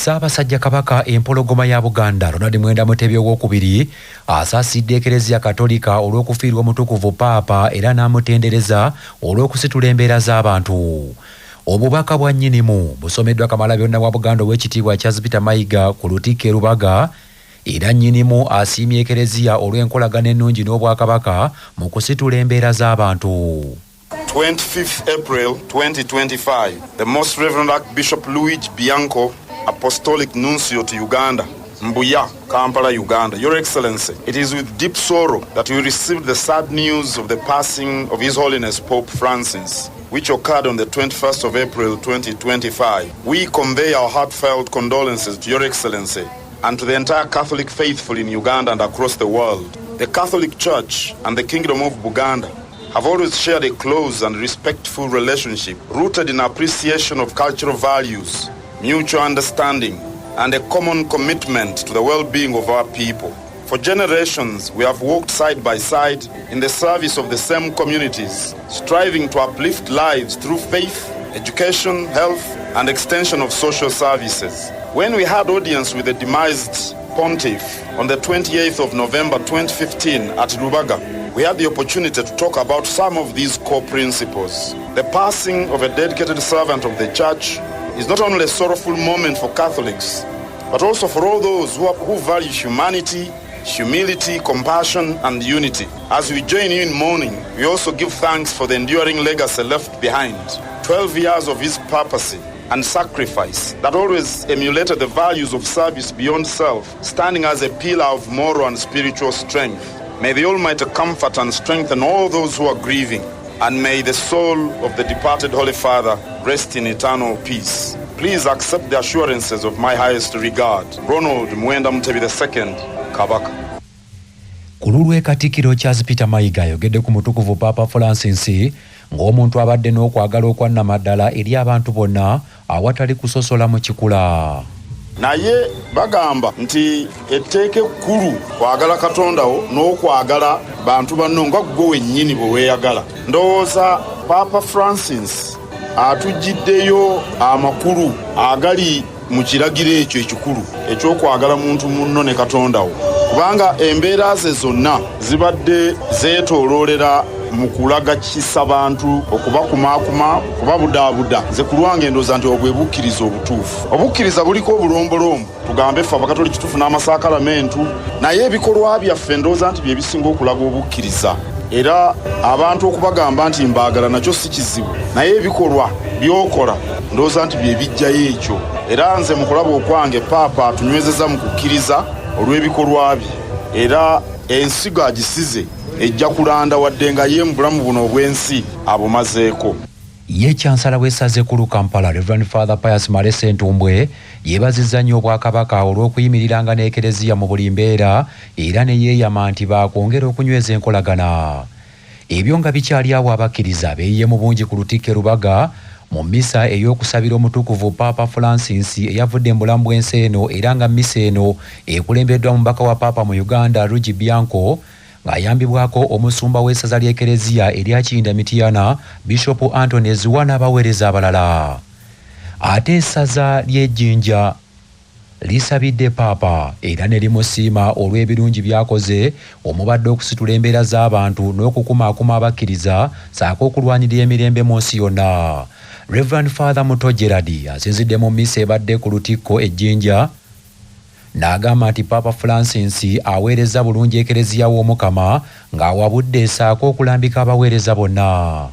Ssaabasajja Kabaka empologoma ya Buganda Ronald Mwenda Mutebi owookubiri asaasidde Ekereziya Katolika olw'okufiirwa omutukuvu Paapa era n'amutendereza olw'okusitula embeera z'abantu. Obubaka bwa nnyinimu busomeddwa Kamalabyonna wa Buganda ow'ekitiibwa Charles Peter Mayiga ku Lutikko e Lubaga era nnyinimu asiimye Ekereziya olw'enkolagana ennungi n'Obwakabaka mu kusitula embeera z'abantu. 25th April 2025, the Most Reverend Archbishop Luigi Bianco, Apostolic Nuncio to Uganda, Mbuya, Kampala, Uganda. Your Excellency, it is with deep sorrow that we received the sad news of the passing of His Holiness Pope Francis, which occurred on the 21st of April 2025. We convey our heartfelt condolences to Your Excellency and to the entire Catholic faithful in Uganda and across the world. The Catholic Church and the Kingdom of Buganda have always shared a close and respectful relationship rooted in appreciation of cultural values, mutual understanding, and a common commitment to the well-being of our people. For generations, we have walked side by side in the service of the same communities, striving to uplift lives through faith, education, health, and extension of social services. When we had audience with the demised Pontiff on the 28th of November 2015 at Lubaga, we had the opportunity to talk about some of these core principles. The passing of a dedicated servant of the Church is not only a sorrowful moment for Catholics, but also for all those who value humanity, humility, compassion, and unity. As we join you in mourning, we also give thanks for the enduring legacy left behind. 12 years of his papacy and sacrifice that always emulated the values of service beyond self, standing as a pillar of moral and spiritual strength. May the Almighty comfort and strengthen all those who are grieving, and may the soul of the departed Holy Father rest in eternal peace. Please accept the assurances of my highest regard. Ronald Mwenda Mutebi II, Kabaka. Ku lulwe Katikkiro Charles Peter Mayiga ayogedde ku mutukuvu Papa Francis ng'omuntu abadde n'okwagala okwannamaddala eri abantu bonna awatali kusosola mu kikula. Naye bagamba nti etteeka ekkulu kwagala Katondawo n'okwagala bantu banno nga gwe wennyini bwe weeyagala. Ndowooza Papa Francis atugiddeyo amakulu agali mu kiragiro ekyo ekikulu eky'okwagala muntu munno ne Katondawo, kubanga embeera ze zonna zibadde zeetooloolera mu kulaga kisa bantu, okubakumaakuma, okubabudaabuda. Nze ku lwange ndowooza nti obwe bukkiriza obutuufu. Obukkiriza buliko obulombolombo, tugambe ffe Abakatoliki kituufu n'amasakalamentu, naye ebikolwa byaffe ndowooza nti bye bisinga okulaga obukkiriza. Era abantu okubagamba nti mbaagala nakyo si kizibu, naye ebikolwa by'okola ndowooza nti bye bijjayo ekyo. Era nze mu kulaba okwange Paapa atunywezeza mu kukkiriza olw'ebikolwa bye, era ensigo agisize ejja kulanda wadde nga ye mu bulamu buno obw'ensi abumazeeko. Ye Chansala w'essaza ekkulu Kampala Reverend Father Pius Malese Ntumbwe yeebazizza nnyo Obwakabaka olw'okuyimiriranga n'Ekereziya mu buli mbeera era ne yeeyama nti baakwongera okunyweza enkolagana. Ebyo nga bikyali awo abakkiriza beeyiye mu bungi ku Lutikko e Lubaga mu mmisa ey'okusabira omutukuvu Papa Francis eyavudde mu bulamu bw'ensi eno era nga mmisa eno ekulembeddwa mu mubaka wa Papa mu Uganda Luigi Bianco ng'ayambibwako omusumba w'essaza ly'Ekereziya erya Kinda Mityana Bishop Anthony Ezuwa n'abaweereza abalala. Ate essaza ly'Ejjinja lisabidde Paapa era ne limusiima olw'ebirungi by'akoze omubadde okusitula embeera z'abantu n'okukumaakuma abakkiriza saako okulwanirira emirembe mu nsi yonna. Reverend Father Muto Gerard asinzidde mu mmisa ebadde ku Lutikko Ejjinja n'agamba nti Papa Francis aweereza bulungi Ekereziya w'Omukama ng'awabudde esaako okulambika abaweereza bonna.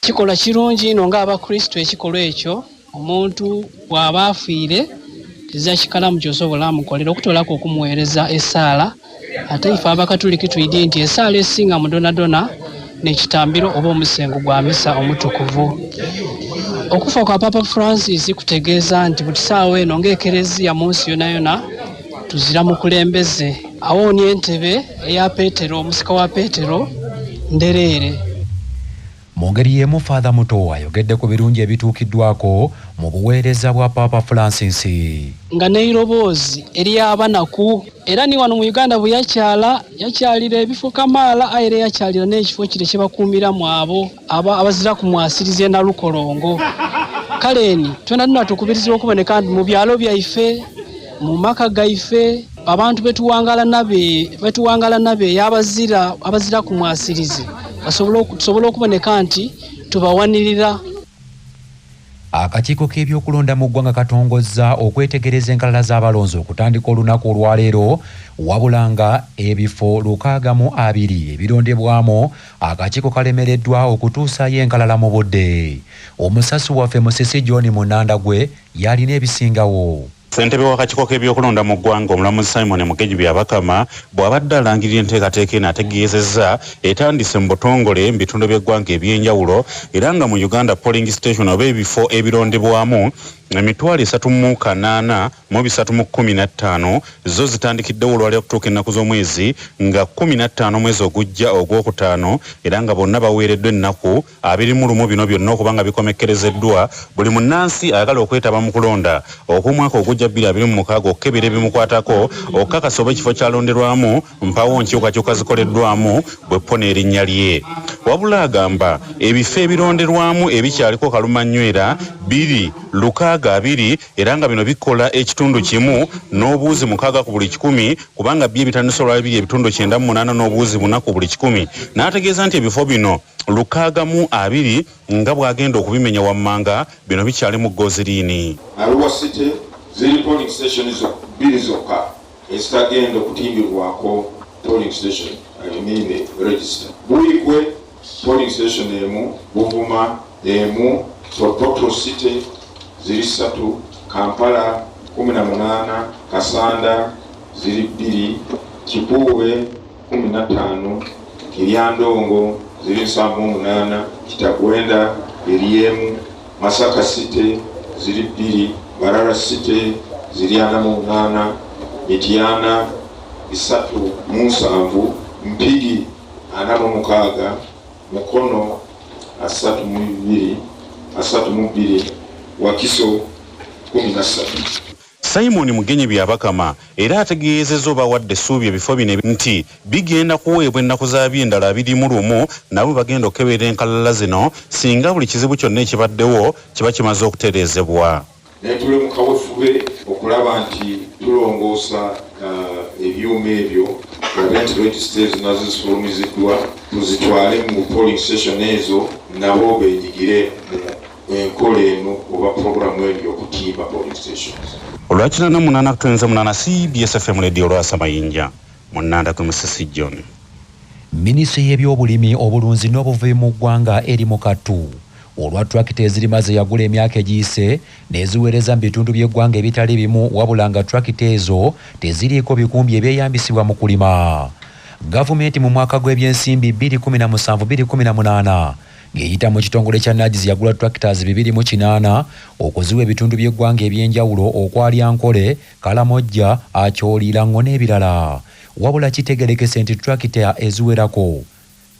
Kikolwa kirungi ino ng'Abakristo ekikolwa ekyo omuntu bw'aba afiire kiza kikalamu ky'osobola amukolera okutoolako okumuweereza essaala. Ate ife Abakatoliki tuyidde nti essaala esinga mu donadona n'ekitambiro oba omusengo gwa misa omutukuvu. Okufa kwa Papa Francis kutegeeza nti buli ssaawa eno ng'Ekereziya mu nsi yonna yonna tuzira mukulembeze awoonya entebe eya Peetero omusika wa Peetero ndereere. Mu ngeri y'emu Father Muto ayogedde ku birungi ebituukiddwako mu buweereza bwa Papa Francis. Nga n'eiroboozi ery'abanaku era ni wano mu Uganda bwe yakyalira ebifo kamaala era yakyalira n'ekifo kire kye bakuumiramu abo abazira ku mwasirize na Lukolongo. kaleni twena tukubirizibwa okuboneka nti mu byalo byaife mu maka gaife abantu betuwangala nabe abazira ku mwasirizi basobola okuboneka nti tubawanirira. Akakiiko k'ebyokulonda mu ggwanga katongozza okwetegereza enkalala z'abalonzi okutandika olunaku olwaleero wabula nga ebifo 620 ebirondebwamu akakiiko kalemereddwa okutuusayo enkalala mu budde. Omusasi waffe Musisi John Munandagwe yalina ebisingawo. Ssentebe w'akakiiko k'ebyokulonda mu ggwanga omulamuzi Simon Mugeji Byabakama bw'abadde alangirira enteekateeka eno ategeezezza etandise mu butongole mu bitundu by'eggwanga eby'enjawulo era nga mu Uganda polling station oba ebifo ebirondebwamu 380,315 zo zitandikiddewo olwaleero okutuuka ennaku z'omwezi nga 15 mwezi ogujja ogwokutaano era nga bonna baweereddwa ennaku 21 bino byonna okuba nga bikomekkerezeddwa buli munnansi ayagala okwetaba mu kulonda okw'omwaka ogujja 2026 okukebera ebimukwatako okukakasa oba ekifo kyalonderwamu mpawo nkyukakyuka zikoleddwamu bw'eppona erinnya lye. Wabula agamba ebifo ebironderwamu ebikyaliko kalumanywera 2,620 era nga bino bikola ekitundu kimu n'obuuzi 6 ku buli 100 kubanga bye bitandise olwali biri ebitundu 98 n'obuuzi 4 ku buli 100. N'ategeeza nti ebifo bino 620 nga bw'agenda okubimenya wammanga bino bikyali mu Goziriini. Arua City ziri polling station bbiri zokka ezitagenda okutimbirwako polling station register. Buikwe polling station emu, Buvuma emu, Torotoro City ziri 3, Kampala 18, Kasanda ziri 2, Kipuwe 15, Kiryandongo ziri 78, Kitagwenda emu, Masaka City ziri 2, Barara City ziri 48, Mityana 3, Mpigi 46, Mukono 32, Wakiso 13. Simon Mugenyi Byabakama era ategeezezza obawadde essuubi ebifo bino nti bigenda kuweebwa ennaku z'abiri endala 21 nabo bagenda okukebera enkalala zino singa buli kizibu kyonna ekibaddewo kiba kimaze okutereezebwa. Netule mu kaweefube okulaba nti tulongoosa ebyuma ebyo event registers nazo zifulumiziddwa tuzitwale mu polling station ezo nabo beenyigire mu enkola eno oba programu eno y'okutimba polling stations. Olwakirana 8 CBS FM Radio Lwasa Mayinja Munanda ku Musisi John. Minisitule y'ebyobulimi obulunzi n'obuvubi mu ggwanga eri mu kattu olwa tractor ezirimaze yagula emyaka egiyise neziweereza mu bitundu by'eggwanga ebitali bimu wabula nga tractor ezo teziriiko bikumbi ebyeyambisibwa mu kulima. Gavumenti mu mwaka gw'ebyensimbi 2017-2018 ng'eyita mu kitongole kya NADS yagula tractors 208 okuziwa ebitundu by'eggwanga ebyenjawulo okwali Ankole, Kalamojja, Akyolira n'ebirala. Wabula kitegerekese nti tractor eziwerako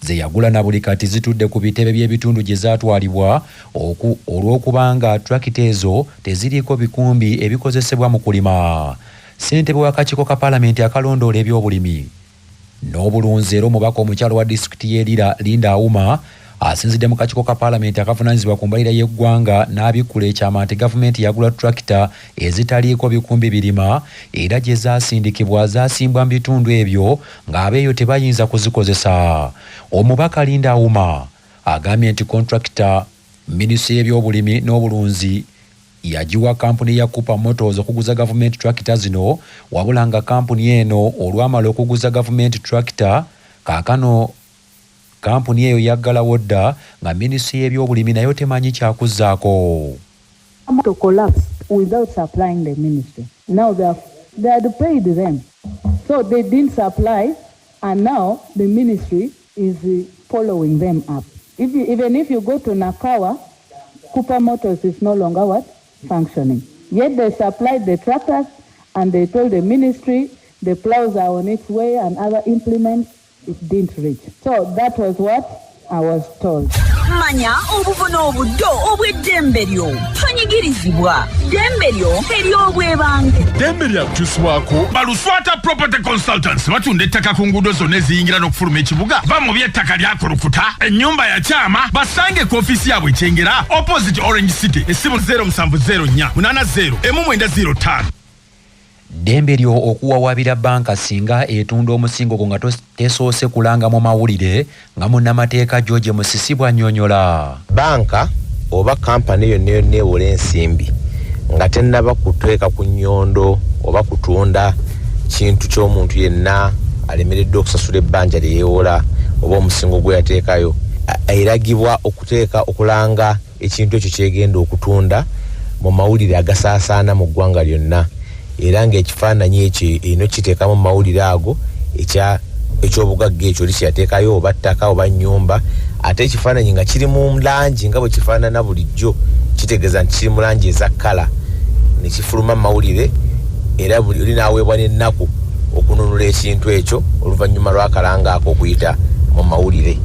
ze yagula na buli kati zitudde ku bitebe by'ebitundu gye zaatwalibwa olw'okubanga tractor ezo teziriiko bikumbi ebikozesebwa mu kulima. Ssentebe w'akakiiko ka Paalamenti akalondoola ebyobulimi n'obulunzi era omubaka omukyalo wa disitulikiti y'e Linda Auma asinzidde mu kakiiko ka Paalamenti akavunaanyizibwa ku mbalira y'eggwanga n'abikkula ekyama nti gavumenti yagula tractor ezitaliiko bikumbi birima era gye zaasindikibwa zaasimbwa mu bitundu ebyo ng'abeeyo tebayinza kuzikozesa. Omubaka Linda Auma agambye nti contractor minisitule y'ebyobulimi n'obulunzi yagiwa kampuni ya Cooper Motors okuguza gavumenti tractor zino wabula nga kampuni eno olwamala okuguza gavumenti tractor kaakano kampuni eyo yaggalawo dda nga minisitule y'ebyobulimi nayo temanyi kyakuzzaako. To collapse without supplying the ministry. Now they had paid them. So they didn't supply and now the ministry is following them up. Even if you go to Nakawa, Cooper Motors is no longer functioning. Yet they supplied the tractors and they told the ministry the plows are on its way and other implements. It didn't reach. So that was I was told. Manya obuvuno obuddo obw'eddembe lyo tonyigirizibwa ddembe lyo ery'obwebange ddembe lyakukyusibwako baluswata property consultants batunda ettaka ku nguudo zonna eziyingira n'okufuluma ekibuga va mu by'ettaka lyakulukuta ennyumba ya kyama basange ku ofiisi yaabwe ekyengera opposite Orange City essimu 0704 80 1905 ddembe lyo okuwawaabira banka singa etunda omusingo gwo nga tesoose kulanga mu mawulire nga munnamateeka George Musisi bw'annyonnyola. Banka oba kampani yonna yonna ewola ensimbi nga tennaba kuteeka ku nnyondo oba kutunda kintu ky'omuntu yenna alemereddwa okusasula ebbanja lye yeewola oba omusingo gwe yateekayo, eragibwa okulanga ekintu ekyo kyegenda okutunda mu mawulire agasaasaana mu ggwanga lyonna. Era ng'ekifaananyi ekyo eno kiteekamu mu mawulire ago eky'obugagga ekyo likyateekayo oba ttaka oba nnyumba, ate ekifaananyi nga kiri mu langi nga bwe kifaanana bulijjo, kitegeeza nti kiri mu langi eza kkala ne kifuluma mu mawulire, era buli oli n'aweebwa n'ennaku okununula ekintu ekyo oluvannyuma lw'akalanga ako okuyita mu mawulire.